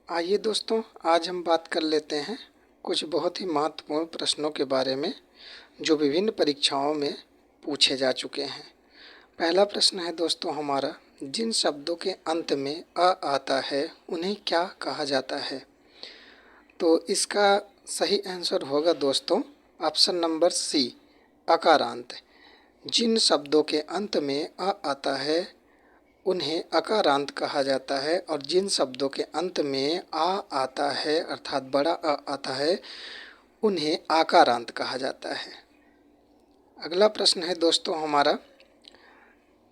आइए दोस्तों, आज हम बात कर लेते हैं कुछ बहुत ही महत्वपूर्ण प्रश्नों के बारे में जो विभिन्न परीक्षाओं में पूछे जा चुके हैं। पहला प्रश्न है दोस्तों हमारा, जिन शब्दों के अंत में अ आता है उन्हें क्या कहा जाता है? तो इसका सही आंसर होगा दोस्तों ऑप्शन नंबर सी, अकारांत। जिन शब्दों के अंत में अ आता है उन्हें अकारांत कहा जाता है और जिन शब्दों के अंत में आ आता है अर्थात बड़ा अ आता है उन्हें आकारांत कहा जाता है। अगला प्रश्न है दोस्तों हमारा,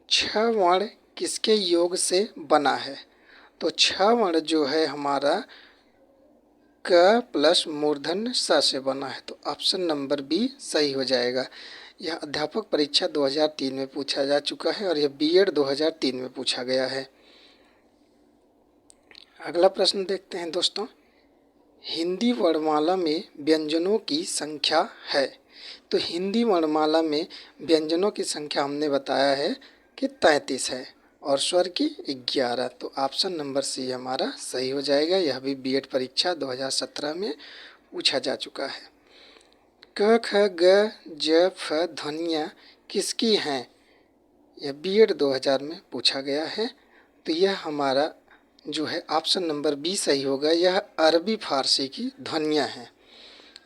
छ वर्ण किसके योग से बना है? तो छ वर्ण जो है हमारा क प्लस मूर्धन्य स से बना है, तो ऑप्शन नंबर बी सही हो जाएगा। यह अध्यापक परीक्षा 2003 में पूछा जा चुका है और यह बीएड 2003 में पूछा गया है। अगला प्रश्न देखते हैं दोस्तों, हिंदी वर्णमाला में व्यंजनों की संख्या है। तो हिंदी वर्णमाला में व्यंजनों की संख्या हमने बताया है कि 33 है और स्वर की 11, तो ऑप्शन नंबर सी हमारा सही हो जाएगा। यह भी बीएड परीक्षा 2017 में पूछा जा चुका है। क ख ग ज फ ध्वनियाँ किसकी हैं? यह बीएड 2000 में पूछा गया है, तो यह हमारा जो है ऑप्शन नंबर बी सही होगा। यह अरबी फारसी की ध्वनियाँ हैं।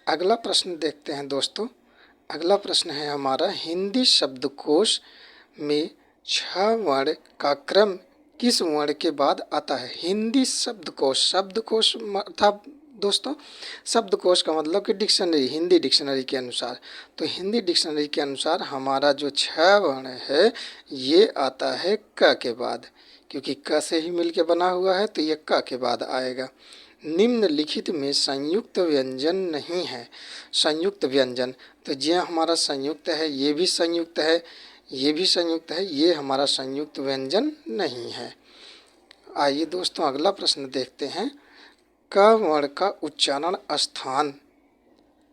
अगला प्रश्न देखते हैं दोस्तों। अगला प्रश्न है हमारा, हिंदी शब्दकोश में छ वर्ण का क्रम किस वर्ण के बाद आता है? हिंदी शब्दकोश, शब्दकोश अर्थात दोस्तों शब्दकोश का मतलब कि डिक्शनरी, हिंदी डिक्शनरी के अनुसार। तो हिंदी डिक्शनरी के अनुसार हमारा जो छ वर्ण है ये आता है क के बाद, क्योंकि क से ही मिलके बना हुआ है तो ये क के बाद आएगा। निम्नलिखित में संयुक्त व्यंजन नहीं है। संयुक्त व्यंजन, तो ये हमारा संयुक्त है, ये भी संयुक्त है, ये भी संयुक्त है, ये हमारा संयुक्त व्यंजन नहीं है। आइए दोस्तों अगला प्रश्न देखते हैं। क वर्ण का उच्चारण स्थान,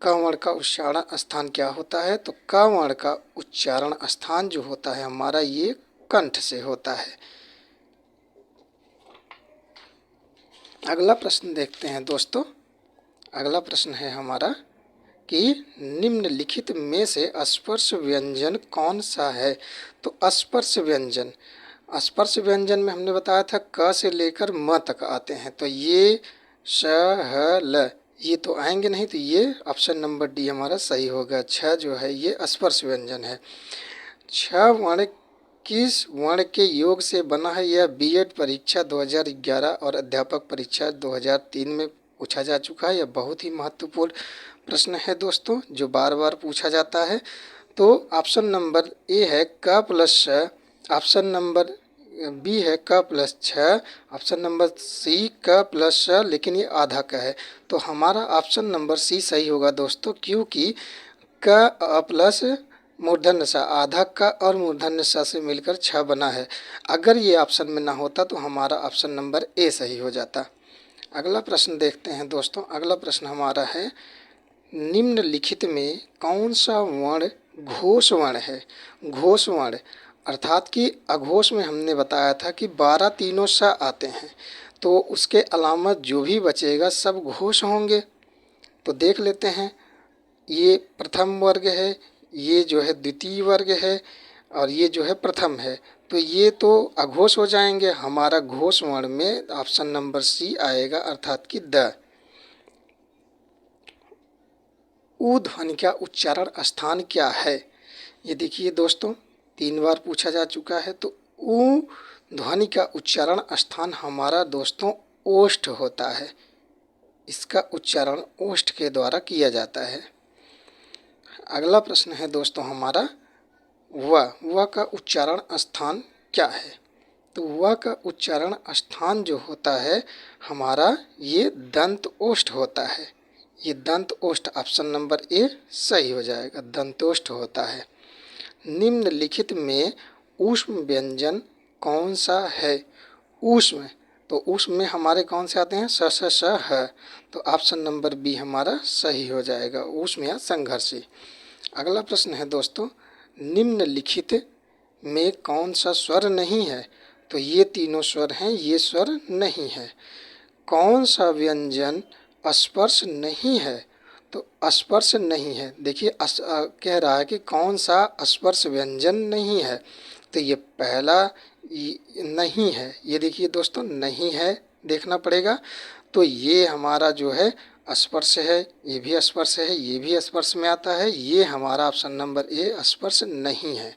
क वर्ण का उच्चारण स्थान क्या होता है? तो क वर्ण का उच्चारण स्थान जो होता है हमारा ये कंठ से होता है। अगला प्रश्न देखते हैं दोस्तों। अगला प्रश्न है हमारा कि निम्नलिखित में से स्पर्श व्यंजन कौन सा है? तो स्पर्श व्यंजन, स्पर्श व्यंजन में हमने बताया था क से लेकर म तक आते हैं, तो ये श ह ल ये तो आएंगे नहीं, तो ये ऑप्शन नंबर डी हमारा सही होगा। छ जो है ये स्पर्श व्यंजन है। छ वर्ण किस वर्ण के योग से बना है? यह बीएड परीक्षा 2011 और अध्यापक परीक्षा 2003 में पूछा जा चुका है। यह बहुत ही महत्वपूर्ण प्रश्न है दोस्तों जो बार बार पूछा जाता है। तो ऑप्शन नंबर ए है क प्लस छ, ऑप्शन नंबर बी है क प्लस छ, ऑप्शन नंबर सी क प्लस छ, लेकिन ये आधा का है, तो हमारा ऑप्शन नंबर सी सही होगा दोस्तों, क्योंकि क प्लस मूर्धन्य स, आधा का और मूर्धन्य स से मिलकर छ बना है। अगर ये ऑप्शन में ना होता तो हमारा ऑप्शन नंबर ए सही हो जाता। अगला प्रश्न देखते हैं दोस्तों। अगला प्रश्न हमारा है, निम्नलिखित में कौन सा वर्ण घोष वर्ण है? घोष वर्ण अर्थात कि अघोष में हमने बताया था कि 12 तीनों स आते हैं, तो उसके अलावा जो भी बचेगा सब घोष होंगे। तो देख लेते हैं, ये प्रथम वर्ग है, ये जो है द्वितीय वर्ग है और ये जो है प्रथम है, तो ये तो अघोष हो जाएंगे। हमारा घोष वर्ण में ऑप्शन नंबर सी आएगा अर्थात कि द। ऊ ध्वनि का उच्चारण स्थान क्या है? ये देखिए दोस्तों 3 बार पूछा जा चुका है। तो ऊ ध्वनि का उच्चारण स्थान हमारा दोस्तों ओष्ठ होता है। इसका उच्चारण ओष्ठ के द्वारा किया जाता है। अगला प्रश्न है दोस्तों हमारा, व का उच्चारण स्थान क्या है? तो व का उच्चारण स्थान जो होता है हमारा ये दंत ओष्ठ होता है। ये दंत ओष्ठ ऑप्शन नंबर ए सही हो जाएगा, दंतोष्ठ होता है। निम्नलिखित में ऊष्म व्यंजन कौन सा है? ऊष्म, तो ऊष्म में हमारे कौन से आते हैं? स स स ह, तो ऑप्शन नंबर बी हमारा सही हो जाएगा, ऊष्म या संघर्षी। अगला प्रश्न है दोस्तों, निम्नलिखित में कौन सा स्वर नहीं है? तो ये तीनों स्वर हैं, ये स्वर नहीं है। कौन सा व्यंजन स्पर्श नहीं है? तो स्पर्श नहीं है, देखिए कह रहा है कि कौन सा स्पर्श व्यंजन नहीं है, तो ये पहला नहीं है, ये देखिए दोस्तों नहीं है, देखना पड़ेगा। तो ये हमारा जो है स्पर्श है, ये भी स्पर्श है, ये भी स्पर्श में आता है, ये हमारा ऑप्शन नंबर ए स्पर्श नहीं है।